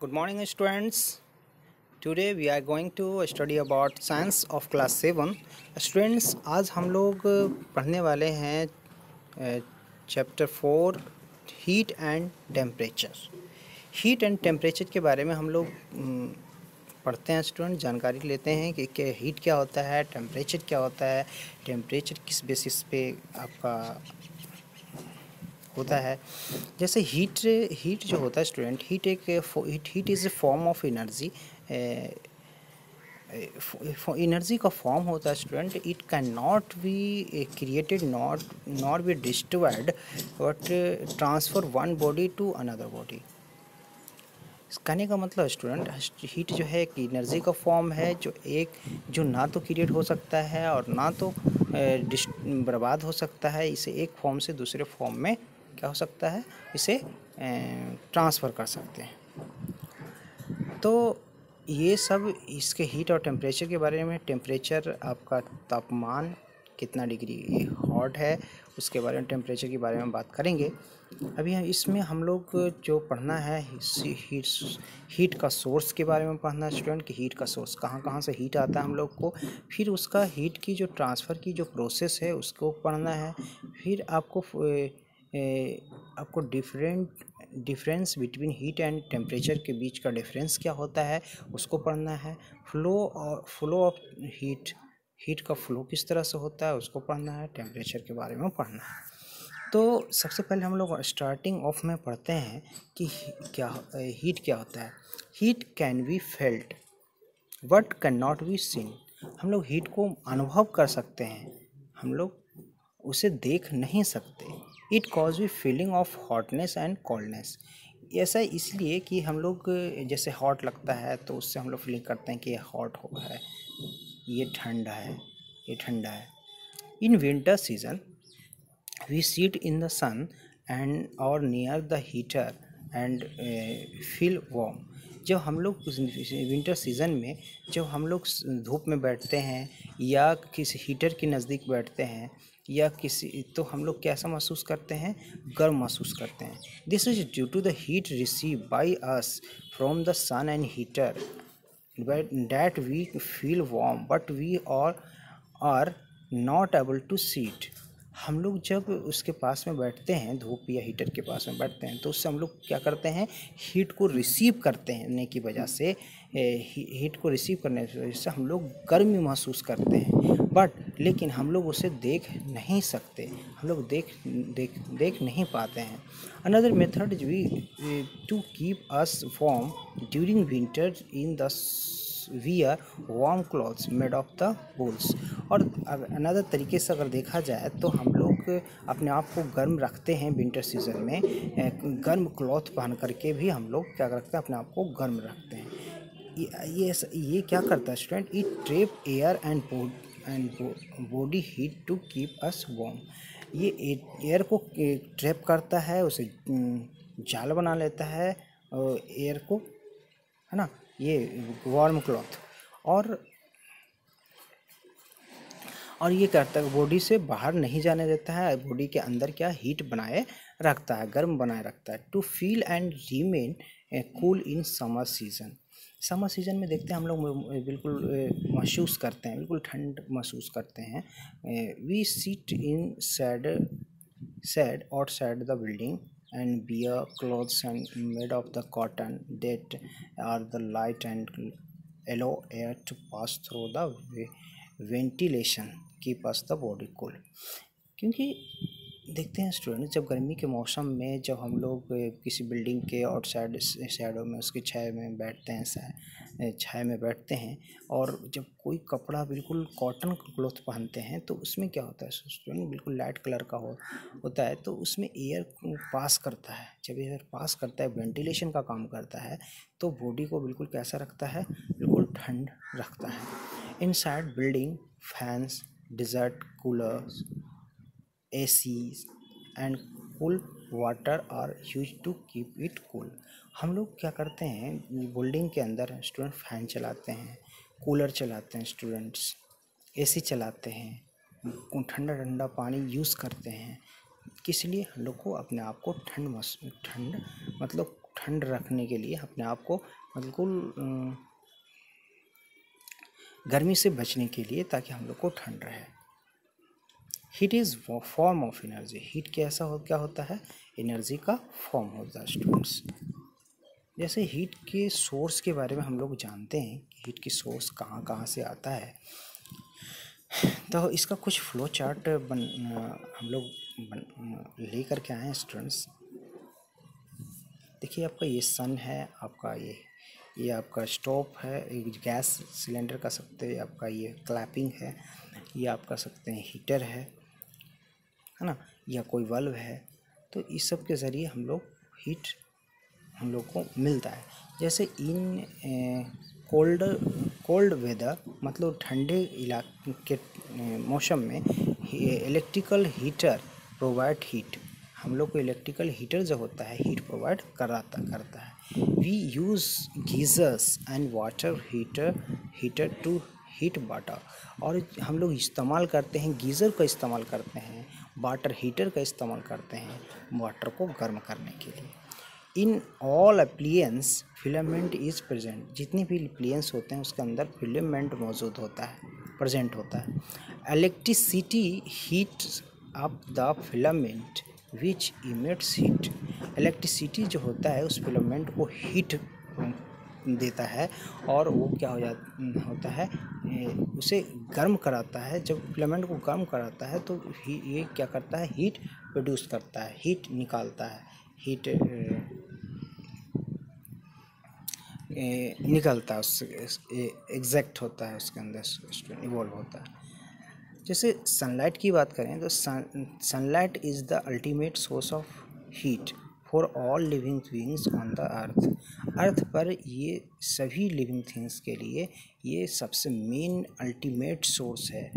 Good morning, students. Today we are going to study about science of class 7. Students, आज हम लोग पढ़ने वाले हैं chapter 4 heat and temperature. Heat and temperature के बारे में हम लोग पढ़ते हैं स्टूडेंट, जानकारी लेते हैं कि हीट क्या होता है, टेम्परेचर क्या होता है, टेम्परेचर किस बेसिस पे आपका होता है। जैसे हीट जो होता है student, heat is a form of energy. Energy का फॉर्म होता है student. It can not be created not be destroyed but transfer one body to another body. कहने का मतलब स्टूडेंट, हीट जो है एक एनर्जी का फॉर्म है जो ना तो क्रिएट हो सकता है और ना तो बर्बाद हो सकता है। इसे एक फॉर्म से दूसरे फॉर्म में क्या हो सकता है, इसे ट्रांसफ़र कर सकते हैं। तो ये सब इसके हीट और टेम्परेचर के बारे में। टेम्परेचर आपका तापमान कितना डिग्री हॉट है, उसके बारे में, टेम्परेचर के बारे में बात करेंगे। अभी इसमें हम लोग जो पढ़ना है हीट का सोर्स के बारे में पढ़ना है स्टूडेंट, कि हीट का सोर्स कहाँ से हीट आता है हम लोग को। फिर उसका हीट की जो ट्रांसफ़र की जो प्रोसेस है उसको पढ़ना है। फिर आपको difference between heat and temperature के बीच का डिफरेंस क्या होता है उसको पढ़ना है। फ्लो ऑफ हीट का फ्लो किस तरह से होता है उसको पढ़ना है। टेम्परेचर के बारे में पढ़ना है। तो सबसे पहले हम लोग स्टार्टिंग ऑफ में पढ़ते हैं कि हीट क्या होता है। Heat can be felt but can not be seen. हम लोग हीट को अनुभव कर सकते हैं, हम लोग उसे देख नहीं सकते। It cause be feeling of hotness and coldness. ऐसा इसलिए कि हम लोग जैसे हॉट लगता है तो उससे हम लोग फीलिंग करते हैं कि ये हॉट हो है, ये ठंडा है, ये ठंडा है। In winter season we sit in the sun and or near the heater and feel warm। जब हम लोग विंटर सीज़न में जब हम लोग धूप में बैठते हैं या किसी हीटर के नज़दीक बैठते हैं या तो हम लोग कैसा महसूस करते हैं, गर्म महसूस करते हैं। This is due to the heat receive by us from the sun and heater that we feel warm but we are not able to see it। हम लोग जब उसके पास में बैठते हैं, धूप या हीटर के पास में बैठते हैं, तो उससे हम लोग क्या करते हैं, हीट को रिसीव करते हैं की वजह से हीट को रिसीव करने की वजह से हम लोग गर्मी महसूस करते हैं। लेकिन हम लोग उसे देख नहीं सकते, हम लोग देख नहीं पाते हैं। Another method we to keep us warm during winter in the wear warm clothes made of the wools. और अनदर तरीके से अगर देखा जाए तो हम लोग अपने आप को गर्म रखते हैं विंटर सीजन में। गर्म क्लॉथ पहन करके भी हम लोग क्या रखते हैं, अपने आप को गर्म रखते हैं। ये क्या करता है student, it trap air and body heat to keep us warm. ये एयर को ट्रैप करता है, उसे जाल बना लेता है एयर को, है ना, ये वार्म क्लॉथ। और ये करता है बॉडी से बाहर नहीं जाने देता है, बॉडी के अंदर क्या हीट बनाए रखता है, गर्म बनाए रखता है। To feel and remain cool in summer season. Summer season में देखते हैं हम लोग बिल्कुल महसूस करते हैं, बिल्कुल ठंड महसूस करते हैं। We sit in shade outside the building and wear clothes and made of the cotton that are the light and allow air to pass through the ventilation keep us the body cool। क्योंकि देखते हैं student, जब गर्मी के मौसम में जब हम लोग किसी बिल्डिंग के आउटसाइड शैडो में उसकी छाया में बैठते हैं, छाया में बैठते हैं, और जब कोई कपड़ा बिल्कुल कॉटन क्लॉथ पहनते हैं तो उसमें क्या होता है स्टूडेंट, बिल्कुल लाइट कलर का होता है, तो उसमें एयर पास करता है। जब एयर पास करता है, वेंटिलेशन का काम करता है, तो बॉडी को बिल्कुल कैसा रखता है, बिल्कुल ठंड रखता है। Inside building fans, desert coolers, ACs and cool water are used to keep it cool। हम लोग क्या करते हैं, बिल्डिंग के अंदर स्टूडेंट फैन चलाते हैं, कूलर चलाते हैं, स्टूडेंट्स AC चलाते हैं, ठंडा ठंडा पानी यूज़ करते हैं। किस लिए, हम लोग को अपने आप को ठंड मतलब ठंड रखने के लिए, अपने आप को बिल्कुल गर्मी से बचने के लिए, ताकि हम लोग को ठंड रहे। Heat is form of energy. Heat क्या होता है? एनर्जी का फॉर्म होता है स्टूडेंट्स। जैसे हीट के सोर्स के बारे में हम लोग जानते हैं कि हीट की सोर्स कहाँ कहाँ से आता है, तो इसका कुछ फ्लो चार्ट हम लोग ले करके आए हैं स्टूडेंट्स। देखिए, आपका ये सन है, आपका ये आपका स्टोव है, एक गैस सिलेंडर का सकते हैं, आपका ये क्लैपिंग है, ये आप कह सकते हैं हीटर है ना, या कोई बल्ब है। तो इस सब के ज़रिए हम लोग को मिलता है। जैसे इन कोल्ड वेदर, मतलब ठंडे इलाके के मौसम में इलेक्ट्रिकल हीटर प्रोवाइड हीट। हम लोग को इलेक्ट्रिकल हीटर जो होता है हीट प्रोवाइड करता है। We use geysers and water heater to heat water. और हम लोग इस्तेमाल करते हैं, गीज़र का इस्तेमाल करते हैं, वाटर हीटर का इस्तेमाल करते हैं वाटर को गर्म करने के लिए। In all appliances filament is present. जितनी भी एप्लियंस होते हैं उसके अंदर फिलामेंट मौजूद होता है, प्रेजेंट होता है। Electricity heat up the filament which emits heat. Electricity जो होता है उस फिलामेंट को हीट देता है, और वो क्या होता है, उसे गर्म कराता है। जब फिलामेंट को गर्म कराता है तो ये क्या करता है, हीट प्रोड्यूस करता है, हीट निकालता है, हीट निकलता है, उससे एग्जैक्ट होता है, उसके अंदर इवॉल्व होता है। जैसे सनलाइट की बात करें तो sunlight is the ultimate source of heat for all living beings on the earth पर ये सभी लिविंग थिंग्स के लिए ये सबसे मेन अल्टीमेट सोर्स है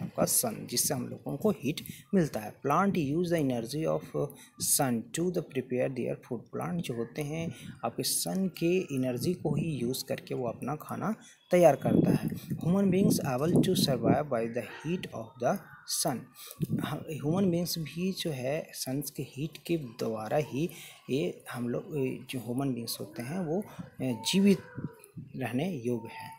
आपका सन, जिससे हम लोगों को हीट मिलता है। Plant use the energy of sun to the prepare their food. Plant जो होते हैं आपके सन के एनर्जी को ही यूज़ करके वो अपना खाना तैयार करता है। Human beings able to survive by the heat of the sun. Human beings भी जो है सन के हीट के द्वारा ही ये हम लोग जो ह्यूमन बींग्स होते हैं वो जीवित रहने योग्य हैं।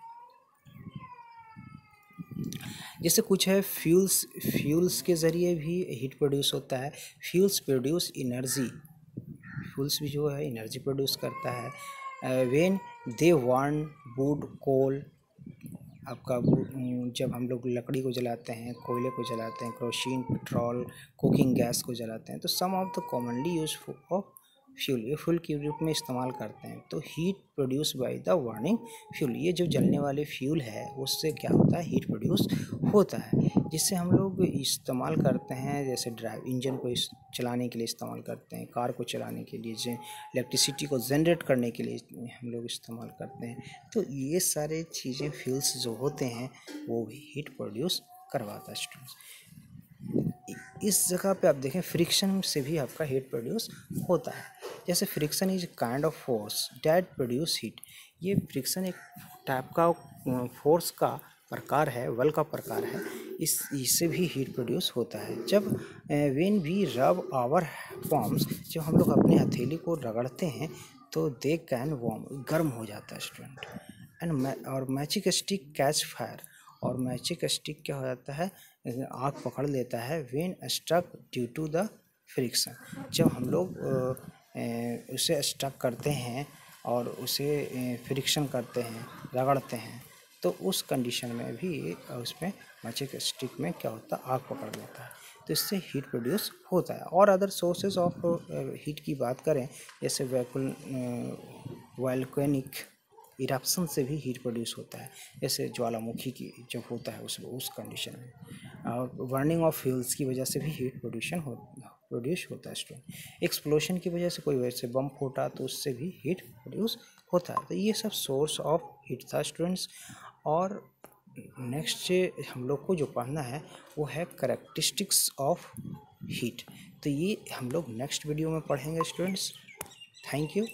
जैसे कुछ है फ्यूल्स के ज़रिए भी हीट प्रोड्यूस होता है। Fuels produce energy. फ्यूल्स भी जो है एनर्जी प्रोड्यूस करता है। व्हेन दे वांट वुड कोल, आपका जब हम लोग लकड़ी को जलाते हैं, कोयले को जलाते हैं, केरोसिन, पेट्रोल, कुकिंग गैस को जलाते हैं, तो some of the commonly use of fuel, ये फ्यूल के रूप में इस्तेमाल करते हैं। तो heat produce by the burning fuel, ये जो जलने वाले फ्यूल है उससे क्या होता है, हीट प्रोड्यूस होता है, जिससे हम लोग इस्तेमाल करते हैं। जैसे इंजन को चलाने के लिए इस्तेमाल करते हैं, कार को चलाने के लिए, इलेक्ट्रिसिटी को जनरेट करने के लिए हम लोग इस्तेमाल करते हैं। तो ये सारे चीज़ें फ्यूल्स जो होते हैं वो भी हीट प्रोड्यूस करवाता है स्टूडेंट्स। इस जगह पे आप देखें फ्रिक्शन से भी आपका हीट प्रोड्यूस होता है। जैसे friction is kind of force that produce heat. ये फ्रिक्शन एक टाइप का फोर्स का प्रकार है, बल का प्रकार है, इससे भी हीट प्रोड्यूस होता है। जब व्हेन वी रब आवर पॉम्स, जब हम लोग अपने हथेली को रगड़ते हैं तो दे कैन वार्म, गर्म हो जाता है स्टूडेंट। और मैजिक स्टिक कैच फायर, और मैजिक स्टिक क्या हो जाता है, आग पकड़ लेता है। When struck due to the friction, जब हम लोग उसे स्ट्रक करते हैं और उसे फ्रिक्शन करते हैं, रगड़ते हैं, तो उस कंडीशन में भी उसमें मैजिक स्टिक में क्या होता है, आग पकड़ लेता है, तो इससे हीट प्रोड्यूस होता है। और अदर सोर्सेज ऑफ हीट की बात करें, जैसे वोल्केनिक इरप्शन से भी हीट प्रोड्यूस होता है, जैसे ज्वालामुखी की जब होता है उस कंडीशन में। और बर्निंग ऑफ फ्यूल्स की वजह से भी हीट प्रोड्यूस होता है स्टूडेंट। एक्सप्लोशन की वजह से कोई वैसे बम फूटा तो उससे भी हीट प्रोड्यूस होता है। तो ये सब सोर्स ऑफ हीट था स्टूडेंट्स। और नेक्स्ट हम लोग को जो पढ़ना है वो है कैरेक्टरिस्टिक्स ऑफ हीट। तो ये हम लोग नेक्स्ट वीडियो में पढ़ेंगे स्टूडेंट्स। Thank you.